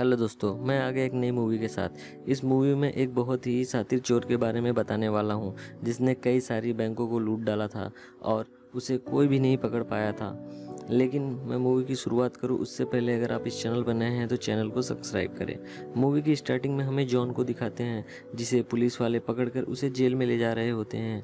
Hello दोस्तों, मैं आ गया एक नई मूवी के साथ। इस मूवी में एक बहुत ही शातिर चोर के बारे में बताने वाला हूँ, जिसने कई सारी बैंकों को लूट डाला था और उसे कोई भी नहीं पकड़ पाया था। लेकिन मैं मूवी की शुरुआत करूँ उससे पहले अगर आप इस चैनल पर नए हैं तो चैनल को सब्सक्राइब करें। मूवी की स्टार्टिंग में हमें जॉन को दिखाते हैं, जिसे पुलिस वाले पकड़कर उसे जेल में ले जा रहे होते हैं।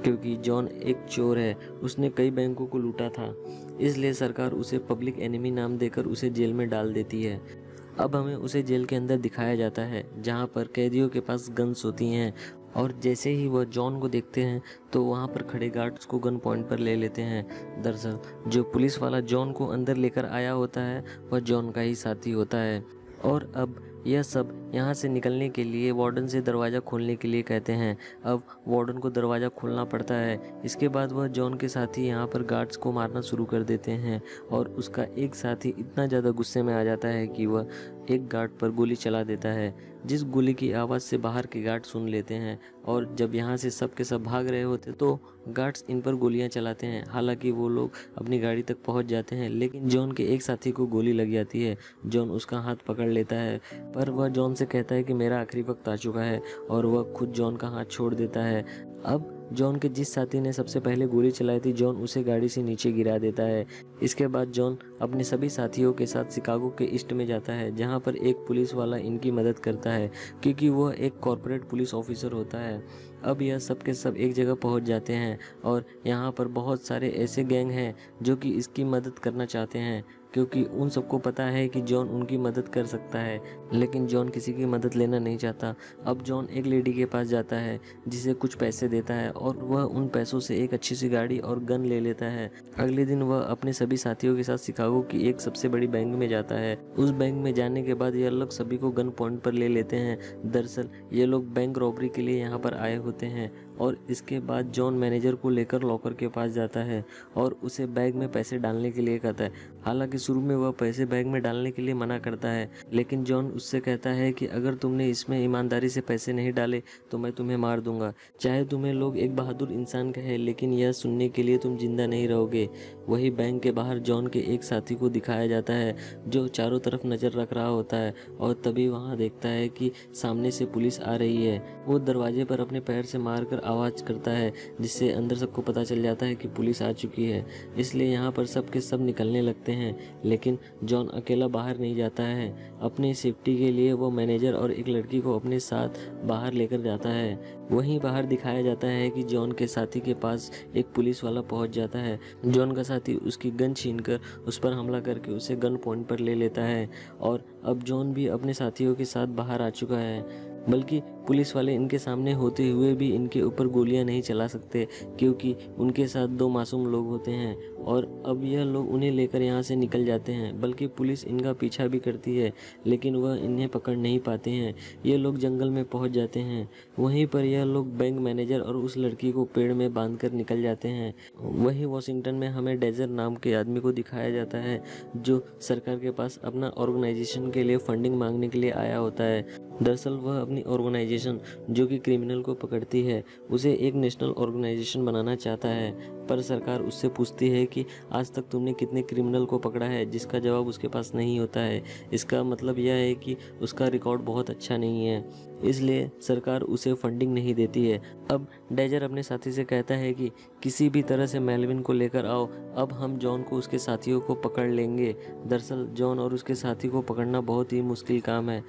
क्योंकि जॉन एक चोर है, उसने कई बैंकों को लूटा था, इसलिए सरकार उसे पब्लिक एनिमी नाम देकर उसे जेल में डाल देती है। अब हमें उसे जेल के अंदर दिखाया जाता है, जहाँ पर कैदियों के पास गन्स होती हैं, और जैसे ही वह जॉन को देखते हैं तो वहाँ पर खड़े गार्ड्स को गन पॉइंट पर ले लेते हैं। दरअसल जो पुलिस वाला जॉन को अंदर लेकर आया होता है वह जॉन का ही साथी होता है। और अब यह सब यहाँ से निकलने के लिए वार्डन से दरवाज़ा खोलने के लिए कहते हैं। अब वार्डन को दरवाज़ा खोलना पड़ता है। इसके बाद वह जॉन के साथी यहाँ पर गार्ड्स को मारना शुरू कर देते हैं, और उसका एक साथी इतना ज़्यादा गुस्से में आ जाता है कि वह एक गार्ड पर गोली चला देता है, जिस गोली की आवाज़ से बाहर के गार्ड सुन लेते हैं। और जब यहाँ से सब के सब भाग रहे होते तो गार्ड्स इन पर गोलियां चलाते हैं। हालांकि वो लोग अपनी गाड़ी तक पहुंच जाते हैं, लेकिन जॉन के एक साथी को गोली लग जाती है। जॉन उसका हाथ पकड़ लेता है, पर वह जॉन से कहता है कि मेरा आखिरी वक्त आ चुका है, और वह खुद जॉन का हाथ छोड़ देता है। अब जॉन के जिस साथी ने सबसे पहले गोली चलाई थी, जॉन उसे गाड़ी से नीचे गिरा देता है। इसके बाद जॉन अपने सभी साथियों के साथ शिकागो के ईस्ट में जाता है, जहां पर एक पुलिस वाला इनकी मदद करता है, क्योंकि वह एक कॉर्पोरेट पुलिस ऑफिसर होता है। अब यह सब के सब एक जगह पहुंच जाते हैं, और यहाँ पर बहुत सारे ऐसे गैंग हैं जो कि इसकी मदद करना चाहते हैं, क्योंकि उन सबको पता है कि जॉन उनकी मदद कर सकता है। लेकिन जॉन किसी की मदद लेना नहीं चाहता। अब जॉन एक लेडी के पास जाता है, जिसे कुछ पैसे देता है, और वह उन पैसों से एक अच्छी सी गाड़ी और गन ले लेता है। अगले दिन वह अपने सभी साथियों के साथ शिकागो की एक सबसे बड़ी बैंक में जाता है। उस बैंक में जाने के बाद ये लोग सभी को गन पॉइंट पर ले लेते हैं। दरअसल ये लोग बैंक रॉबरी के लिए यहाँ पर आए होते हैं। और इसके बाद जॉन मैनेजर को लेकर लॉकर के पास जाता है और उसे बैग में पैसे डालने के लिए कहता है। हालांकि शुरू में वह पैसे बैग में डालने के लिए मना करता है, लेकिन जॉन उससे कहता है कि अगर तुमने इसमें ईमानदारी से पैसे नहीं डाले तो मैं तुम्हें मार दूंगा। चाहे तुम्हें लोग एक बहादुर इंसान कहे, लेकिन यह सुनने के लिए तुम जिंदा नहीं रहोगे। वही बैंक के बाहर जॉन के एक साथी को दिखाया जाता है, जो चारों तरफ नजर रख रहा होता है, और तभी वहां देखता है कि सामने से पुलिस आ रही है। वो दरवाजे पर अपने पैर से मारकर आवाज करता है, जिससे अंदर सबको पता चल जाता है कि पुलिस आ चुकी है। इसलिए यहाँ पर सब के सब निकलने लगते हैं, लेकिन जॉन अकेला बाहर नहीं जाता है। अपनी सेफ्टी के लिए वो मैनेजर और एक लड़की को अपने साथ बाहर लेकर जाता है। वहीं बाहर दिखाया जाता है कि जॉन के साथी के पास एक पुलिस वाला पहुंच जाता है। जॉन का साथी उसकी गन छीनकर उस पर हमला करके उसे गन पॉइंट पर ले लेता है, और अब जॉन भी अपने साथियों के साथ बाहर आ चुका है। बल्कि पुलिस वाले इनके सामने होते हुए भी इनके ऊपर गोलियां नहीं चला सकते, क्योंकि उनके साथ दो मासूम लोग होते हैं। और अब यह लोग उन्हें लेकर यहाँ से निकल जाते हैं। बल्कि पुलिस इनका पीछा भी करती है, लेकिन वह इन्हें पकड़ नहीं पाते हैं। ये लोग जंगल में पहुँच जाते हैं। वहीं पर यह लोग बैंक मैनेजर और उस लड़की को पेड़ में बांधकर निकल जाते हैं। वहीं वॉशिंगटन में हमें डेजर नाम के आदमी को दिखाया जाता है, जो सरकार के पास अपना ऑर्गेनाइजेशन के लिए फंडिंग मांगने के लिए आया होता है। दरअसल वह अपनी ऑर्गेनाइजेशन, जो कि क्रिमिनल को पकड़ती है, उसे एक नेशनल ऑर्गेनाइजेशन बनाना चाहता है। पर सरकार उससे पूछती है कि आज तक तुमने कितने क्रिमिनल को पकड़ा है, जिसका जवाब उसके पास नहीं होता है। इसका मतलब यह है कि उसका रिकॉर्ड बहुत अच्छा नहीं है, इसलिए सरकार उसे फंडिंग नहीं देती है। अब डेजर अपने साथी से कहता है कि किसी भी तरह से मेलविन को लेकर आओ, अब हम जॉन को उसके साथियों को पकड़ लेंगे। दरअसल जॉन और उसके साथी को पकड़ना बहुत ही मुश्किल काम है,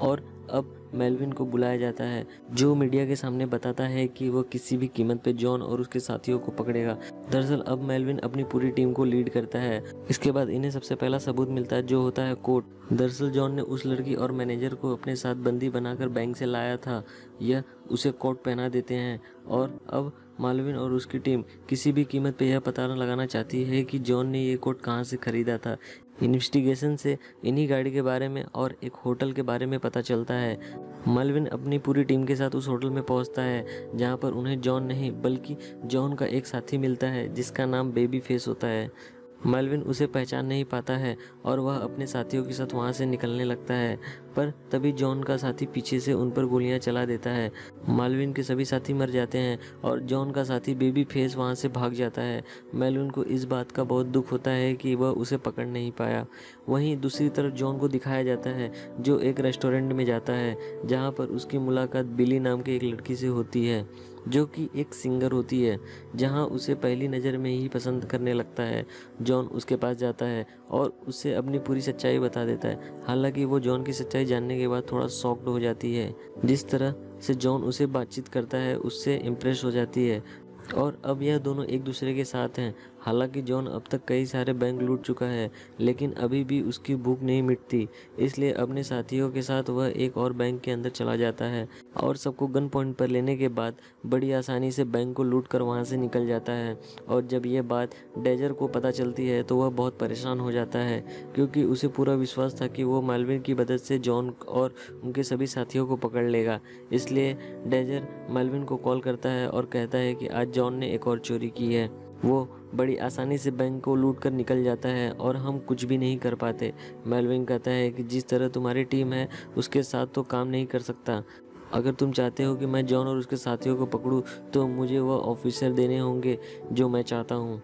और अब मेलविन को बुलाया जाता है, जो मीडिया के सामने बताता है कि वह किसी भी कीमत पे जॉन और उसके साथियों को पकड़ेगा। दरअसल अब मेलविन अपनी पूरी टीम को लीड करता है। इसके बाद इन्हें सबसे पहला सबूत मिलता है, जो होता है कोट। दरअसल जॉन ने उस लड़की और मैनेजर को अपने साथ बंदी बनाकर बैंक से लाया था। यह उसे कोट पहना देते हैं, और अब मेलविन और उसकी टीम किसी भी कीमत पे यह पता लगाना चाहती है कि जॉन ने ये कोट कहाँ से खरीदा था। इन्वेस्टिगेशन से इन्हीं गाड़ी के बारे में और एक होटल के बारे में पता चलता है। मेलविन अपनी पूरी टीम के साथ उस होटल में पहुंचता है, जहां पर उन्हें जॉन नहीं बल्कि जॉन का एक साथी मिलता है, जिसका नाम बेबी फेस होता है। मेल्विन उसे पहचान नहीं पाता है और वह अपने साथियों के साथ वहाँ से निकलने लगता है, पर तभी जॉन का साथी पीछे से उन पर गोलियां चला देता है। मेल्विन के सभी साथी मर जाते हैं और जॉन का साथी बेबी फेस वहाँ से भाग जाता है। मेल्विन को इस बात का बहुत दुख होता है कि वह उसे पकड़ नहीं पाया। वहीं दूसरी तरफ जॉन को दिखाया जाता है जो एक रेस्टोरेंट में जाता है, जहाँ पर उसकी मुलाकात बिली नाम के एक लड़की से होती है जो कि एक सिंगर होती है, जहां उसे पहली नज़र में ही पसंद करने लगता है। जॉन उसके पास जाता है और उसे अपनी पूरी सच्चाई बता देता है। हालांकि वो जॉन की सच्चाई जानने के बाद थोड़ा शॉक्ड हो जाती है। जिस तरह से जॉन उसे बातचीत करता है उससे इम्प्रेस हो जाती है और अब यह दोनों एक दूसरे के साथ हैं। हालांकि जॉन अब तक कई सारे बैंक लूट चुका है, लेकिन अभी भी उसकी भूख नहीं मिटती, इसलिए अपने साथियों के साथ वह एक और बैंक के अंदर चला जाता है और सबको गन पॉइंट पर लेने के बाद बड़ी आसानी से बैंक को लूट कर वहाँ से निकल जाता है। और जब यह बात डेजर को पता चलती है तो वह बहुत परेशान हो जाता है, क्योंकि उसे पूरा विश्वास था कि वो मेल्विन की मदद से जॉन और उनके सभी साथियों को पकड़ लेगा। इसलिए डेजर मेल्विन को कॉल करता है और कहता है कि आज जॉन ने एक और चोरी की है। वो बड़ी आसानी से बैंक को लूट कर निकल जाता है और हम कुछ भी नहीं कर पाते। मेल्विन कहता है कि जिस तरह तुम्हारी टीम है उसके साथ तो काम नहीं कर सकता। अगर तुम चाहते हो कि मैं जॉन और उसके साथियों को पकड़ूं तो मुझे वह ऑफिसर देने होंगे जो मैं चाहता हूँ।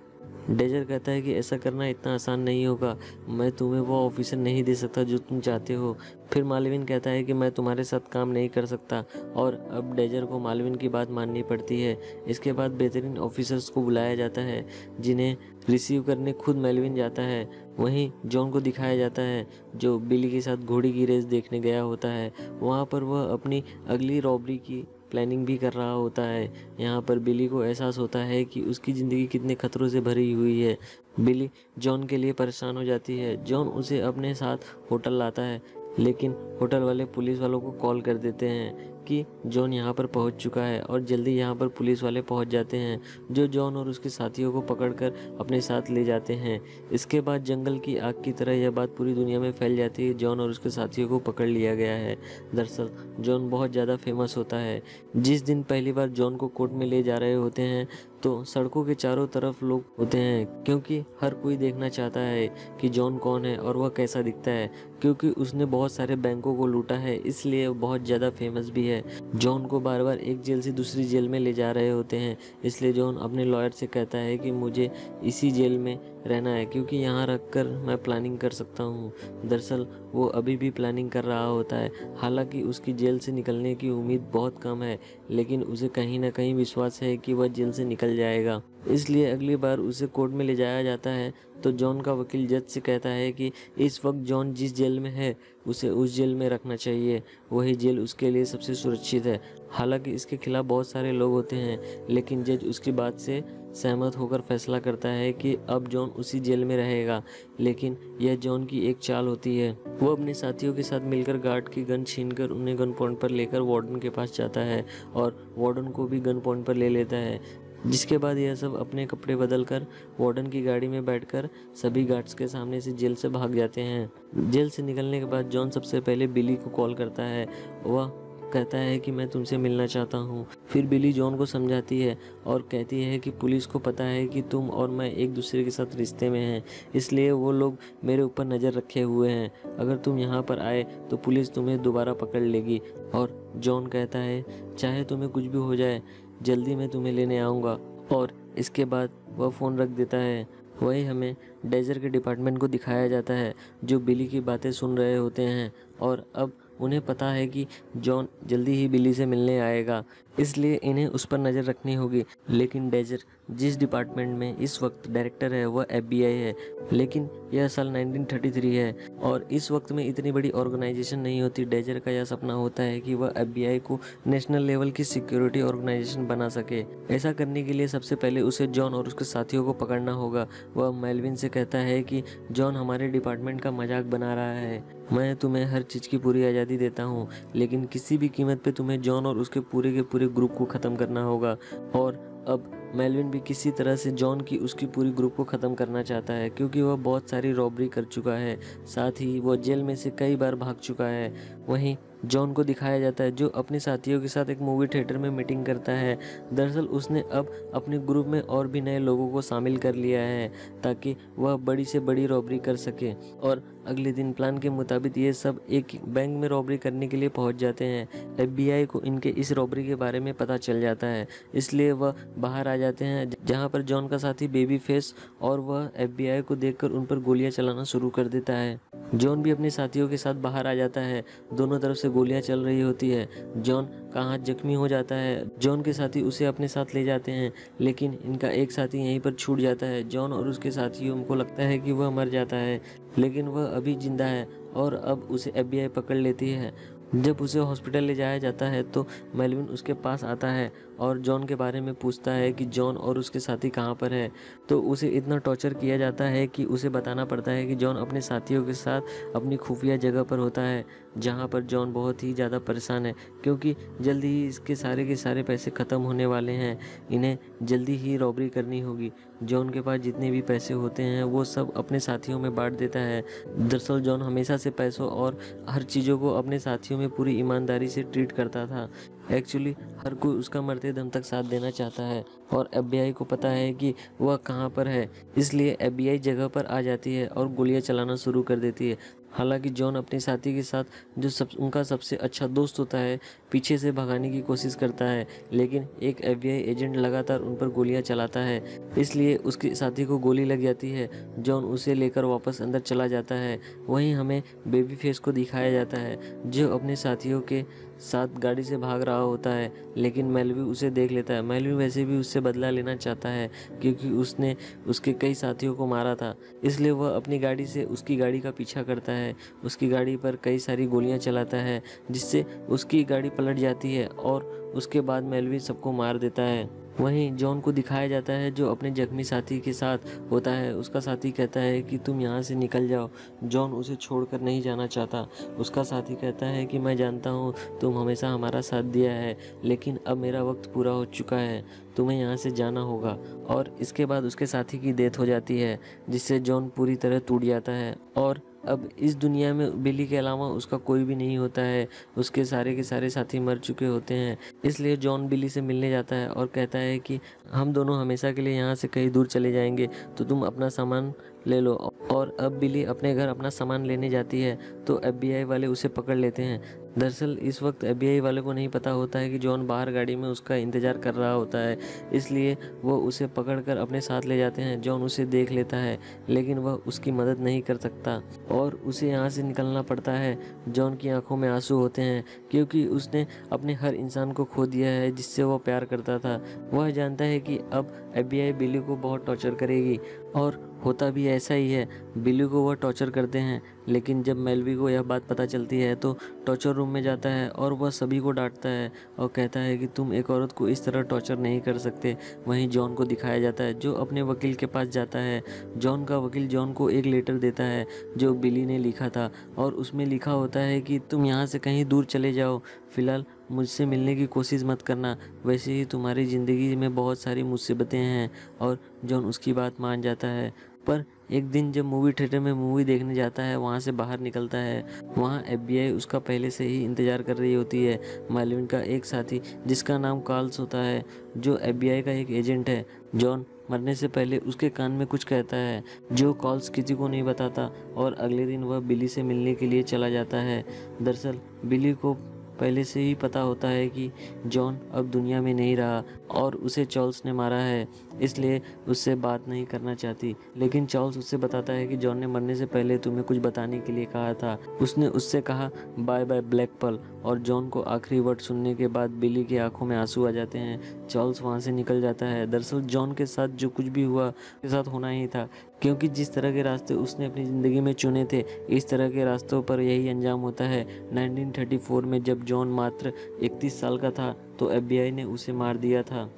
डेजर कहता है कि ऐसा करना इतना आसान नहीं होगा, मैं तुम्हें वो ऑफिसर नहीं दे सकता जो तुम चाहते हो। फिर मालविन कहता है कि मैं तुम्हारे साथ काम नहीं कर सकता और अब डेजर को मालविन की बात माननी पड़ती है। इसके बाद बेहतरीन ऑफिसर्स को बुलाया जाता है जिन्हें रिसीव करने खुद मेल्विन जाता है। वहीं जॉन को दिखाया जाता है जो बिली के साथ घोड़ी की रेस देखने गया होता है। वहाँ पर वह अपनी अगली रॉबरी की प्लानिंग भी कर रहा होता है। यहाँ पर बिली को एहसास होता है कि उसकी ज़िंदगी कितने खतरों से भरी हुई है। बिली जॉन के लिए परेशान हो जाती है। जॉन उसे अपने साथ होटल लाता है, लेकिन होटल वाले पुलिस वालों को कॉल कर देते हैं कि जॉन यहाँ पर पहुँच चुका है और जल्दी यहाँ पर पुलिस वाले पहुँच जाते हैं जो जॉन और उसके साथियों को पकड़कर अपने साथ ले जाते हैं। इसके बाद जंगल की आग की तरह यह बात पूरी दुनिया में फैल जाती है, जॉन और उसके साथियों को पकड़ लिया गया है। दरअसल जॉन बहुत ज़्यादा फेमस होता है। जिस दिन पहली बार जॉन को कोर्ट में ले जा रहे होते हैं तो सड़कों के चारों तरफ लोग होते हैं, क्योंकि हर कोई देखना चाहता है कि जॉन कौन है और वह कैसा दिखता है। क्योंकि उसने बहुत सारे बैंकों को लूटा है इसलिए बहुत ज़्यादा फेमस भी है। जॉन को बार बार एक जेल से दूसरी जेल में ले जा रहे होते हैं, इसलिए जॉन अपने लॉयर से कहता है कि मुझे इसी जेल में रहना है क्योंकि यहाँ रख कर मैं प्लानिंग कर सकता हूँ। दरअसल वो अभी भी प्लानिंग कर रहा होता है। हालांकि उसकी जेल से निकलने की उम्मीद बहुत कम है, लेकिन उसे कहीं ना कहीं विश्वास है कि वह जेल से निकल जाएगा। इसलिए अगली बार उसे कोर्ट में ले जाया जाता है तो जॉन का वकील जज से कहता है कि इस वक्त जॉन जिस जेल में है उसे उस जेल में रखना चाहिए, वही जेल उसके लिए सबसे सुरक्षित है। हालांकि इसके खिलाफ बहुत सारे लोग होते हैं, लेकिन जज उसकी बात से सहमत होकर फैसला करता है कि अब जॉन उसी जेल में रहेगा। लेकिन यह जॉन की एक चाल होती है। वो अपने साथियों के साथ मिलकर गार्ड की गन छीनकर उन्हें गन पॉइंट पर लेकर वार्डन के पास जाता है और वार्डन को भी गन पॉइंट पर ले लेता है। जिसके बाद यह सब अपने कपड़े बदलकर वार्डन की गाड़ी में बैठकर सभी गार्ड्स के सामने से जेल से भाग जाते हैं। जेल से निकलने के बाद जॉन सबसे पहले बिली को कॉल करता है। वह कहता है कि मैं तुमसे मिलना चाहता हूँ। फिर बिली जॉन को समझाती है और कहती है कि पुलिस को पता है कि तुम और मैं एक दूसरे के साथ रिश्ते में हैं, इसलिए वो लोग मेरे ऊपर नज़र रखे हुए हैं। अगर तुम यहाँ पर आए तो पुलिस तुम्हें दोबारा पकड़ लेगी। और जॉन कहता है चाहे तुम्हें कुछ भी हो जाए जल्दी मैं तुम्हें लेने आऊँगा। और इसके बाद वह फ़ोन रख देता है। वही हमें डेजर के डिपार्टमेंट को दिखाया जाता है जो बिली की बातें सुन रहे होते हैं और अब उन्हें पता है कि जॉन जल्दी ही बिली से मिलने आएगा, इसलिए इन्हें उस पर नज़र रखनी होगी। लेकिन डेजर जिस डिपार्टमेंट में इस वक्त डायरेक्टर है वह FBI है, लेकिन यह साल 1933 है और इस वक्त में इतनी बड़ी ऑर्गेनाइजेशन नहीं होती। डेजर का यह सपना होता है कि वह FBI को नेशनल लेवल की सिक्योरिटी ऑर्गेनाइजेशन बना सके। ऐसा करने के लिए सबसे पहले उसे जॉन और उसके साथियों को पकड़ना होगा। वह मेल्विन से कहता है कि जॉन हमारे डिपार्टमेंट का मजाक बना रहा है, मैं तुम्हें हर चीज़ की पूरी आज़ादी देता हूँ, लेकिन किसी भी कीमत पे तुम्हें जॉन और उसके पूरे के पूरे ग्रुप को ख़त्म करना होगा। और अब मेलविन भी किसी तरह से जॉन की उसकी पूरी ग्रुप को ख़त्म करना चाहता है, क्योंकि वह बहुत सारी रॉबरी कर चुका है, साथ ही वह जेल में से कई बार भाग चुका है। वहीं जॉन को दिखाया जाता है जो अपने साथियों के साथ एक मूवी थिएटर में मीटिंग करता है। दरअसल उसने अब अपने ग्रुप में और भी नए लोगों को शामिल कर लिया है ताकि वह बड़ी से बड़ी रॉबरी कर सके। और अगले दिन प्लान के मुताबिक ये सब एक बैंक में रॉबरी करने के लिए पहुंच जाते हैं। FBI को इनके इस रॉबरी के बारे में पता चल जाता है, इसलिए वह बाहर आ जाते हैं, जहां पर जॉन का साथी बेबी फेस और वह FBI को देखकर उन पर गोलियां चलाना शुरू कर देता है। जॉन भी अपने साथियों के साथ बाहर आ जाता है। दोनों तरफ से गोलियां चल रही होती है। जॉन का हाथ जख्मी हो जाता है। जॉन के साथी उसे अपने साथ ले जाते हैं, लेकिन इनका एक साथी यहीं पर छूट जाता है। जॉन और उसके साथियों को लगता है कि वह मर जाता है, लेकिन वह अभी जिंदा है और अब उसे FBI पकड़ लेती है। जब उसे हॉस्पिटल ले जाया जाता है तो मेलविन उसके पास आता है और जॉन के बारे में पूछता है कि जॉन और उसके साथी कहाँ पर है। तो उसे इतना टॉर्चर किया जाता है कि उसे बताना पड़ता है कि जॉन अपने साथियों के साथ अपनी खुफिया जगह पर होता है, जहाँ पर जॉन बहुत ही ज़्यादा परेशान है, क्योंकि जल्दी ही इसके सारे के सारे पैसे ख़त्म होने वाले हैं। इन्हें जल्दी ही रॉबरी करनी होगी। जॉन के पास जितने भी पैसे होते हैं वो सब अपने साथियों में बांट देता है। दरअसल जॉन हमेशा से पैसों और हर चीज़ों को अपने साथियों में पूरी ईमानदारी से ट्रीट करता था। एक्चुअली हर कोई उसका मरते दम तक साथ देना चाहता है और FBI को पता है कि वह कहाँ पर है, इसलिए FBI जगह पर आ जाती है और गोलियां चलाना शुरू कर देती है। हालांकि जॉन अपने साथी के साथ जो उनका सबसे अच्छा दोस्त होता है पीछे से भगाने की कोशिश करता है, लेकिन एक FBI एजेंट लगातार उन पर गोलियां चलाता है, इसलिए उसके साथी को गोली लग जाती है। जॉन उसे लेकर वापस अंदर चला जाता है। वहीं हमें बेबी फेस को दिखाया जाता है जो अपने साथियों के साथ गाड़ी से भाग रहा होता है, लेकिन मेलविन उसे देख लेता है। मेलविन वैसे भी उससे बदला लेना चाहता है क्योंकि उसने उसके कई साथियों को मारा था, इसलिए वह अपनी गाड़ी से उसकी गाड़ी का पीछा करता है। उसकी गाड़ी पर कई सारी गोलियां चलाता है, जिससे उसकी गाड़ी पलट जाती है और उसके बाद मेलविन सबको मार देता है। वहीं जॉन को दिखाया जाता है जो अपने जख्मी साथी के साथ होता है। उसका साथी कहता है कि तुम यहाँ से निकल जाओ। जॉन उसे छोड़कर नहीं जाना चाहता। उसका साथी कहता है कि मैं जानता हूँ तुम हमेशा हमारा साथ दिया है, लेकिन अब मेरा वक्त पूरा हो चुका है, तुम्हें यहाँ से जाना होगा। और इसके बाद उसके साथी की डेथ हो जाती है, जिससे जॉन पूरी तरह टूट जाता है और अब इस दुनिया में बिली के अलावा उसका कोई भी नहीं होता है। उसके सारे के सारे साथी मर चुके होते हैं, इसलिए जॉन बिली से मिलने जाता है और कहता है कि हम दोनों हमेशा के लिए यहाँ से कहीं दूर चले जाएंगे, तो तुम अपना सामान ले लो। और अब बिली अपने घर अपना सामान लेने जाती है तो FBI वाले उसे पकड़ लेते हैं। दरअसल इस वक्त FBI वाले को नहीं पता होता है कि जॉन बाहर गाड़ी में उसका इंतज़ार कर रहा होता है, इसलिए वो उसे पकड़कर अपने साथ ले जाते हैं। जॉन उसे देख लेता है, लेकिन वह उसकी मदद नहीं कर सकता और उसे यहाँ से निकलना पड़ता है। जॉन की आंखों में आंसू होते हैं क्योंकि उसने अपने हर इंसान को खो दिया है जिससे वो प्यार करता था। वह जानता है कि अब FBI बिली को बहुत टॉर्चर करेगी और होता भी ऐसा ही है। बिली को वह टॉर्चर करते हैं, लेकिन जब मेलवी को यह बात पता चलती है तो टॉर्चर रूम में जाता है और वह सभी को डांटता है और कहता है कि तुम एक औरत को इस तरह टॉर्चर नहीं कर सकते। वहीं जॉन को दिखाया जाता है जो अपने वकील के पास जाता है। जॉन का वकील जॉन को एक लेटर देता है जो बिली ने लिखा था और उसमें लिखा होता है कि तुम यहाँ से कहीं दूर चले जाओ, फिलहाल मुझसे मिलने की कोशिश मत करना, वैसे ही तुम्हारी ज़िंदगी में बहुत सारी मुसीबतें हैं। और जॉन उसकी बात मान जाता है। पर एक दिन जब मूवी थिएटर में मूवी देखने जाता है, वहाँ से बाहर निकलता है, वहाँ FBI उसका पहले से ही इंतज़ार कर रही होती है। मेलविन का एक साथी जिसका नाम कार्ल्स होता है, जो FBI का एक एजेंट है। जॉन मरने से पहले उसके कान में कुछ कहता है जो कार्ल्स किसी को नहीं बताता और अगले दिन वह बिली से मिलने के लिए चला जाता है। दरअसल बिली को पहले से ही पता होता है कि जॉन अब दुनिया में नहीं रहा और उसे चार्ल्स ने मारा है, इसलिए उससे बात नहीं करना चाहती। लेकिन चार्ल्स उससे बताता है कि जॉन ने मरने से पहले तुम्हें कुछ बताने के लिए कहा था। उसने उससे कहा बाय बाय ब्लैक पर्ल, और जॉन को आखिरी वर्ड सुनने के बाद बिली की आंखों में आंसू आ जाते हैं। चार्ल्स वहाँ से निकल जाता है। दरअसल जॉन के साथ जो कुछ भी हुआ उसके साथ होना ही था, क्योंकि जिस तरह के रास्ते उसने अपनी ज़िंदगी में चुने थे, इस तरह के रास्तों पर यही अंजाम होता है। 1934 में जब जॉन मात्र 31 साल का था तो FBI ने उसे मार दिया था।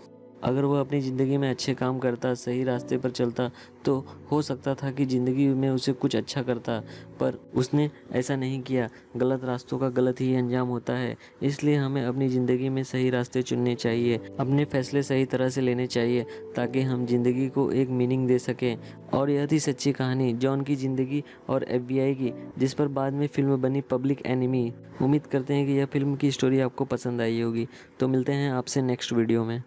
अगर वह अपनी ज़िंदगी में अच्छे काम करता, सही रास्ते पर चलता, तो हो सकता था कि ज़िंदगी में उसे कुछ अच्छा करता, पर उसने ऐसा नहीं किया। गलत रास्तों का गलत ही अंजाम होता है। इसलिए हमें अपनी ज़िंदगी में सही रास्ते चुनने चाहिए, अपने फैसले सही तरह से लेने चाहिए, ताकि हम ज़िंदगी को एक मीनिंग दे सकें। और यह थी सच्ची कहानी जॉन की ज़िंदगी और FBI की, जिस पर बाद में फ़िल्म बनी पब्लिक एनिमी। उम्मीद करते हैं कि यह फ़िल्म की स्टोरी आपको पसंद आई होगी। तो मिलते हैं आपसे नेक्स्ट वीडियो में।